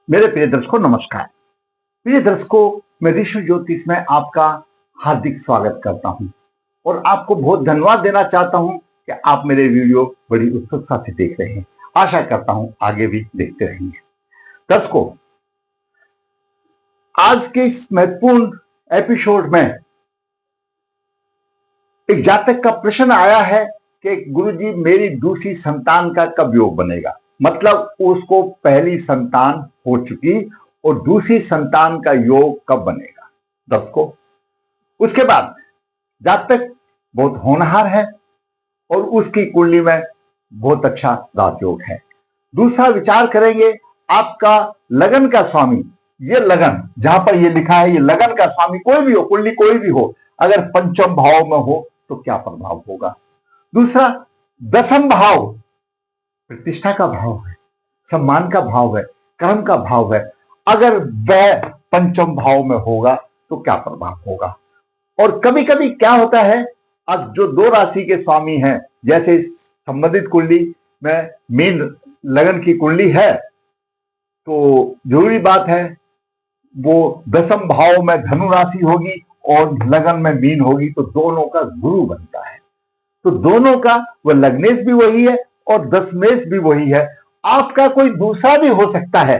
मेरे प्रिय दर्शकों नमस्कार। प्रिय दर्शकों, मैं ऋषि ज्योतिष में आपका हार्दिक स्वागत करता हूं और आपको बहुत धन्यवाद देना चाहता हूं कि आप मेरे वीडियो बड़ी उत्सुकता से देख रहे हैं। आशा करता हूं आगे भी देखते रहेंगे। दर्शकों, आज के इस महत्वपूर्ण एपिसोड में एक जातक का प्रश्न आया है कि गुरुजी मेरी दूसरी संतान का कब योग बनेगा। मतलब उसको पहली संतान हो चुकी और दूसरी संतान का योग कब बनेगा। दोस्तों, उसके बाद जातक बहुत होनहार है और उसकी कुंडली में बहुत अच्छा राजयोग है। दूसरा विचार करेंगे आपका लगन का स्वामी, ये लगन जहां पर ये लिखा है, ये लगन का स्वामी कोई भी हो, कुंडली कोई भी हो, अगर पंचम भाव में हो तो क्या प्रभाव होगा। दूसरा, दसम भाव प्रतिष्ठा का भाव है, सम्मान का भाव है, कर्म का भाव है, अगर वह पंचम भाव में होगा तो क्या प्रभाव होगा। और कभी कभी क्या होता है, अब जो दो राशि के स्वामी हैं, जैसे संबंधित कुंडली में मीन लगन की कुंडली है, तो जरूरी बात है वो दसम भाव में धनु राशि होगी और लगन में मीन होगी, तो दोनों का गुरु बनता है। तो दोनों का वह लग्नेश भी वही है और दशमेश भी वही है। आपका कोई दूसरा भी हो सकता है,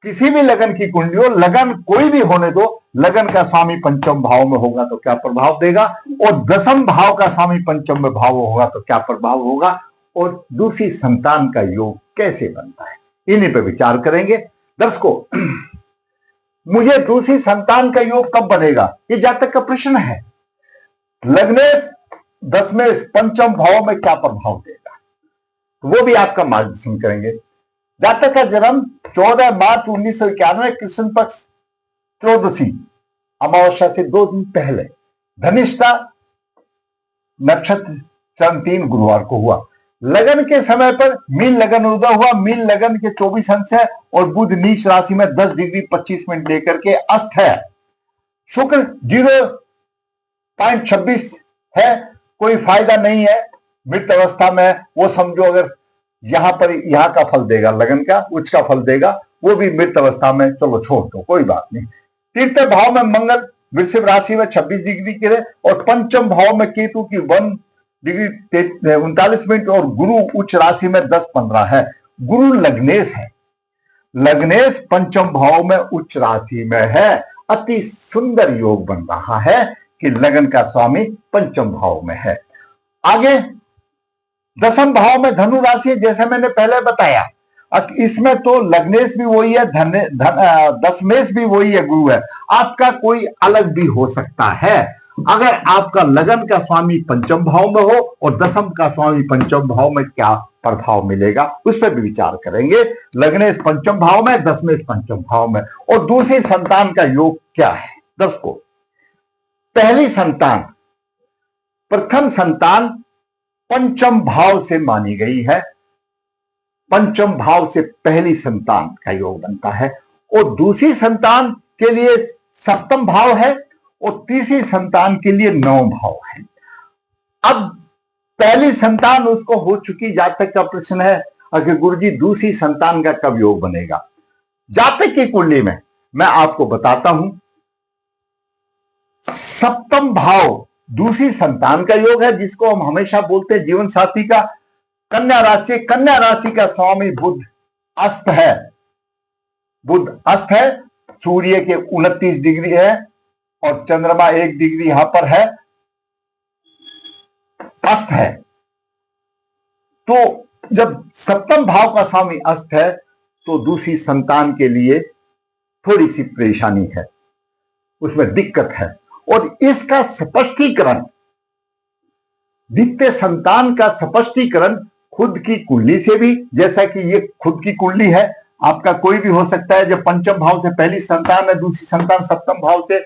किसी भी लगन की कुंडली हो, लगन कोई भी होने दो, लगन का स्वामी पंचम भाव में होगा तो क्या प्रभाव देगा, और दसम भाव का स्वामी पंचम में भाव होगा तो क्या प्रभाव होगा, और दूसरी संतान का योग कैसे बनता है, इन्हीं पर विचार करेंगे। दर्शकों, मुझे दूसरी संतान का योग कब बनेगा, ये जातक का प्रश्न है। लग्नेश दशमेश पंचम भाव में क्या प्रभाव देगा, तो वो भी आपका मार्गदर्शन करेंगे। जातक का जन्म 14 मार्च 1991 कृष्ण पक्ष त्रयोदशी अमावस्या से 2 दिन पहले धनिष्ठा नक्षत्र चरण 3 गुरुवार को हुआ। लगन के समय पर मीन लगन उदय हुआ। मीन लगन के 24 अंश है और बुध नीच राशि में 10 डिग्री 25 मिनट लेकर के अस्त है। शुक्र 0.26 है, कोई फायदा नहीं है, मृत अवस्था में। वो समझो अगर यहां पर यहाँ का फल देगा, लगन का उच्च का फल देगा, वो भी मृत अवस्था में, चलो छोड़ दो, कोई बात नहीं। तीसरे भाव में मंगल वृषभ राशि में 26 डिग्री के और पंचम भाव में केतु की 1 डिग्री 39 मिनट और गुरु उच्च राशि में 10-15 है। गुरु लग्नेश है, लग्नेश पंचम भाव में उच्च राशि में है। अति सुंदर योग बन रहा है कि लगन का स्वामी पंचम भाव में है। आगे दसम भाव में धनु राशि, जैसे मैंने पहले बताया, इसमें तो लग्नेश भी वही है, दशमेश भी वही है, गुरु है। आपका कोई अलग भी हो सकता है। अगर आपका लगन का स्वामी पंचम भाव में हो और दसम का स्वामी पंचम भाव में, क्या प्रभाव मिलेगा उस पर भी विचार करेंगे। लग्नेश पंचम भाव में, दशमेश पंचम भाव में, और दूसरी संतान का योग क्या है। दर्शकों, पहली संतान, प्रथम संतान पंचम भाव से मानी गई है। पंचम भाव से पहली संतान का योग बनता है और दूसरी संतान के लिए सप्तम भाव है और तीसरी संतान के लिए 9 भाव है। अब पहली संतान उसको हो चुकी, जातक का प्रश्न है कि गुरुजी दूसरी संतान का कब योग बनेगा। जातक की कुंडली में मैं आपको बताता हूं, सप्तम भाव दूसरी संतान का योग है, जिसको हम हमेशा बोलते हैं जीवन साथी का। कन्या राशि, कन्या राशि का स्वामी बुध अस्त है। बुध अस्त है, सूर्य के 29 डिग्री है और चंद्रमा 1 डिग्री यहां पर है, अस्त है। तो जब सप्तम भाव का स्वामी अस्त है तो दूसरी संतान के लिए थोड़ी सी परेशानी है, उसमें दिक्कत है। और इसका स्पष्टीकरण, द्वितीय संतान का स्पष्टीकरण खुद की कुंडली से भी, जैसा कि ये खुद की कुंडली है, आपका कोई भी हो सकता है। जब पंचम भाव से पहली संतान है, दूसरी संतान सप्तम भाव से,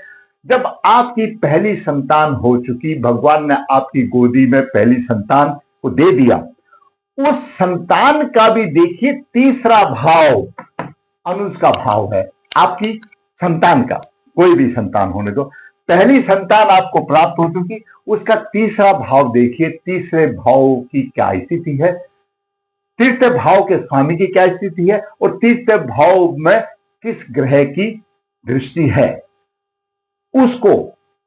जब आपकी पहली संतान हो चुकी, भगवान ने आपकी गोदी में पहली संतान को दे दिया, उस संतान का भी देखिए तीसरा भाव अनुज का भाव है। आपकी संतान का, कोई भी संतान होने दो, पहली संतान आपको प्राप्त हो चुकी, उसका तीसरा भाव देखिए, तीसरे भाव की क्या स्थिति है, तृतीय भाव के स्वामी की क्या स्थिति है, और तृतीय भाव में किस ग्रह की दृष्टि है, उसको,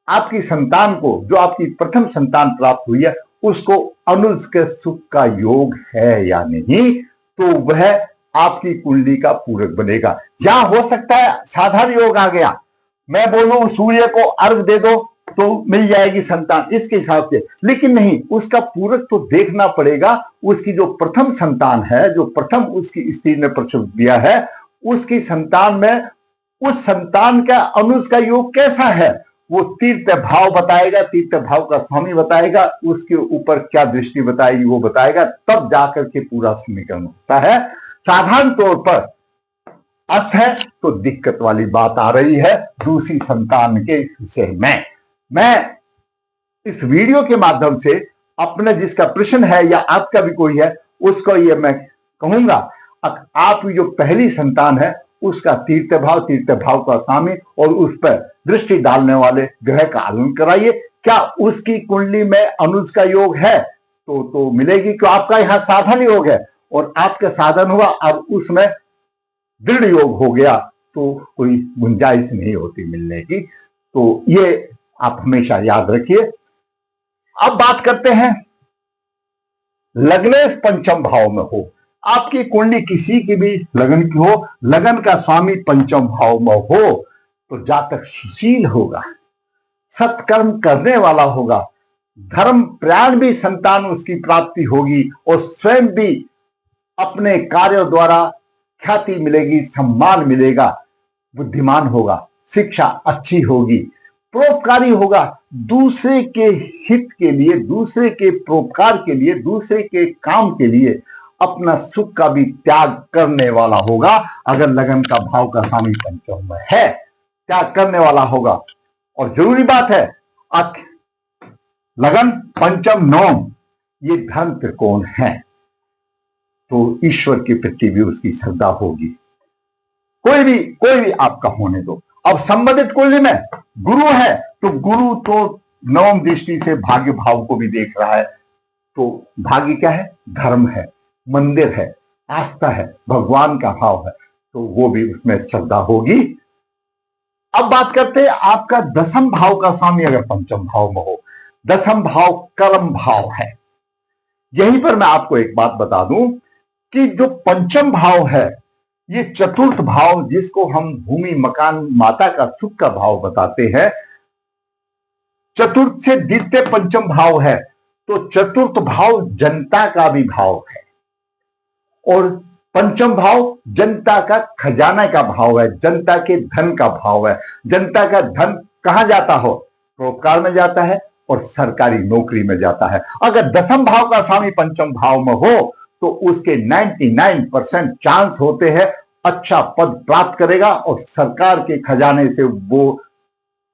आपकी संतान को, जो आपकी प्रथम संतान प्राप्त हुई है, उसको अनुज के सुख का योग है या नहीं, तो वह आपकी कुंडली का पूरक बनेगा। यहां हो सकता है साधारण योग आ गया, मैं बोलूं सूर्य को अर्घ दे दो तो मिल जाएगी संतान, इसके हिसाब से, लेकिन नहीं, उसका पूरक तो देखना पड़ेगा। उसकी जो प्रथम संतान है, जो प्रथम उसकी स्त्री ने प्रसव दिया है, उसकी संतान में उस संतान का अनुज का योग कैसा है, वो तीर्थ भाव बताएगा, तीर्थ भाव का स्वामी बताएगा, उसके ऊपर क्या दृष्टि बताएगी वो बताएगा, तब जाकर के पूरा समीकरण होता है। साधारण तौर पर अस्त है तो दिक्कत वाली बात आ रही है दूसरी संतान के विषय में। मैं इस वीडियो के माध्यम से अपना जिसका प्रश्न है या आपका भी कोई है, उसको ये मैं कहूंगा, आपकी जो पहली संतान है उसका तीर्थ भाव का स्वामी और उस पर दृष्टि डालने वाले ग्रह का आकलन कराइए। क्या उसकी कुंडली में अनुज का योग है तो मिलेगी, क्यों आपका यहाँ साधन योग है और आपका साधन हुआ, अब उसमें दृढ़ योग हो गया तो कोई गुंजाइश नहीं होती मिलने की। तो ये आप हमेशा याद रखिए। अब बात करते हैं, लग्नेश पंचम भाव में हो, आपकी कुंडली किसी की भी लगन की हो, लगन का स्वामी पंचम भाव में हो, तो जातक सुशील होगा, सत्कर्म करने वाला होगा, धर्म प्राण भी संतान उसकी प्राप्ति होगी और स्वयं भी अपने कार्यों द्वारा ख्याति मिलेगी, सम्मान मिलेगा, बुद्धिमान होगा, शिक्षा अच्छी होगी, परोपकारी होगा, दूसरे के हित के लिए, दूसरे के परोपकार के लिए, दूसरे के काम के लिए अपना सुख का भी त्याग करने वाला होगा। अगर लगन का भाव का स्वामी पंचम में है, त्याग करने वाला होगा। और जरूरी बात है, लगन पंचम नवम ये धन त्रिकोण है, तो ईश्वर के प्रति भी उसकी श्रद्धा होगी। कोई भी आपका होने दो। अब संबंधित कुंडली में गुरु है तो गुरु तो नवम दृष्टि से भाग्य भाव को भी देख रहा है, तो भाग्य क्या है, धर्म है, मंदिर है, आस्था है, भगवान का भाव है, तो वो भी उसमें श्रद्धा होगी। अब बात करते हैं, आपका दसम भाव का स्वामी अगर पंचम भाव में हो, दसम भाव कर्म भाव है। यहीं पर मैं आपको एक बात बता दूं कि जो पंचम भाव है, ये चतुर्थ भाव जिसको हम भूमि मकान माता का सुख का भाव बताते हैं, चतुर्थ से द्वितीय पंचम भाव है, तो चतुर्थ भाव जनता का भी भाव है और पंचम भाव जनता का खजाना का भाव है, जनता के धन का भाव है। जनता का धन कहां जाता हो, परोपकार में जाता है और सरकारी नौकरी में जाता है। अगर दसम भाव का स्वामी पंचम भाव में हो तो उसके 99% चांस होते हैं अच्छा पद प्राप्त करेगा और सरकार के खजाने से वो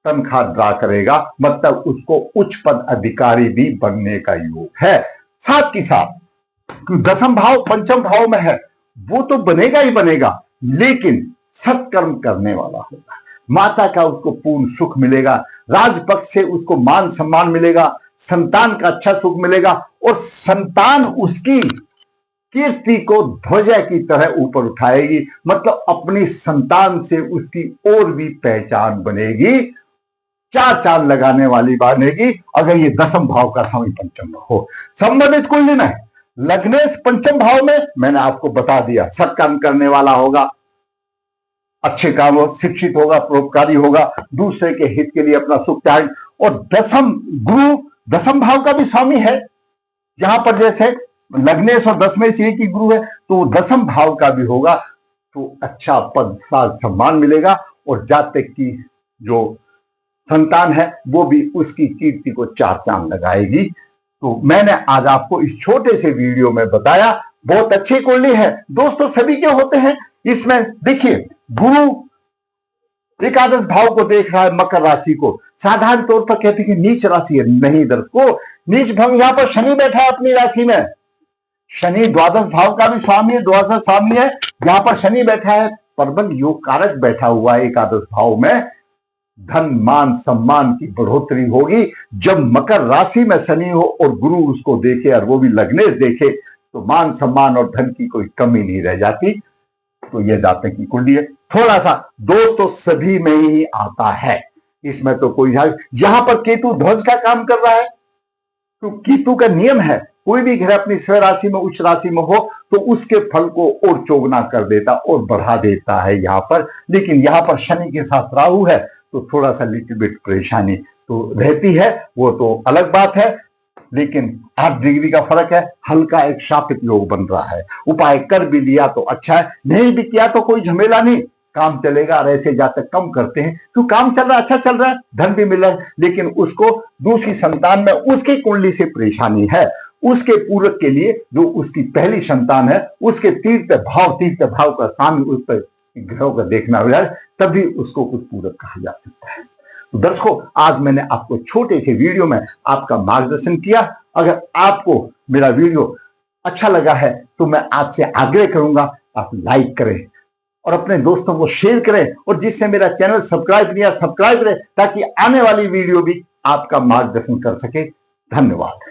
तनख्वाह ड्रा करेगा, मतलब उसको उच्च पद अधिकारी भी बनने का योग है। साथ ही साथ दसम भाव पंचम भाव में है, वो तो बनेगा ही बनेगा, लेकिन सत्कर्म करने वाला होगा, माता का उसको पूर्ण सुख मिलेगा, राजपक्ष से उसको मान सम्मान मिलेगा, संतान का अच्छा सुख मिलेगा और संतान उसकी कीर्ति को ध्वजा की तरह ऊपर उठाएगी, मतलब अपनी संतान से उसकी और भी पहचान बनेगी, चार चांद लगाने वाली बनेगी, अगर ये दसम भाव का स्वामी पंचम में हो। संबंधित कुंडली में लग्नेश पंचम भाव में मैंने आपको बता दिया, सत्कर्म करने वाला होगा, अच्छे काम हो, शिक्षित होगा, परोपकारी होगा, दूसरे के हित के लिए अपना सुख त्याग। और दसम गुरु दसम भाव का भी स्वामी है, यहां पर जैसे लग्नेश और दसवें से एक ही गुरु है, तो दसम भाव का भी होगा, तो अच्छा पद साथ सम्मान मिलेगा और जातक की जो संतान है वो भी उसकी कीर्ति को चार चांद लगाएगी। तो मैंने आज आपको इस छोटे से वीडियो में बताया, बहुत अच्छी कुंडली है दोस्तों, सभी के होते हैं। इसमें देखिए, गुरु एकादश भाव को देख रहा है, मकर राशि को, साधारण तौर पर कहते हैं कि नीच राशि है, नहीं दर्शकों, नीच भंग यहां पर शनि बैठा है अपनी राशि में, शनि द्वादश भाव का भी स्वामी है, द्वादश स्वामी है, यहां पर शनि बैठा है, प्रबल योग कारक बैठा हुआ है एकादश भाव में, धन मान सम्मान की बढ़ोतरी होगी। जब मकर राशि में शनि हो और गुरु उसको देखे और वो भी लग्नेश देखे, तो मान सम्मान और धन की कोई कमी नहीं रह जाती। तो ये जातक की कुंडली है। थोड़ा सा दोष तो सभी में ही आता है, इसमें तो कोई यहां पर केतु ध्वज का काम कर रहा है। तो केतु का नियम है, कोई भी ग्रह अपनी स्व राशि में उच्च राशि में हो तो उसके फल को और चौगुना कर देता और बढ़ा देता है यहां पर। लेकिन यहां पर शनि के साथ राहु है तो थोड़ा सा लिटिल बिट परेशानी तो रहती है, वो तो अलग बात है। लेकिन 8 डिग्री का फर्क है, हल्का एक शापित योग बन रहा है। उपाय कर भी लिया तो अच्छा है, नहीं भी किया तो कोई झमेला नहीं, काम चलेगा। और ऐसे जातक कम करते हैं तो काम चल रहा है, अच्छा चल रहा है, धन भी मिल रहा है, लेकिन उसको दूसरी संतान में उसकी कुंडली से परेशानी है। उसके पूरक के लिए जो उसकी पहली संतान है उसके तीर्थ भाव का स्थान उस पर ग्रहों का देखना हो जाए तभी उसको कुछ पूरक कहा जा सकता है। तो दर्शकों, आज मैंने आपको छोटे से वीडियो में आपका मार्गदर्शन किया। अगर आपको मेरा वीडियो अच्छा लगा है तो मैं आपसे आग्रह करूंगा आप लाइक करें और अपने दोस्तों को शेयर करें, और जिसने मेरा चैनल सब्सक्राइब किया सब्सक्राइब करें ताकि आने वाली वीडियो भी आपका मार्गदर्शन कर सके। धन्यवाद।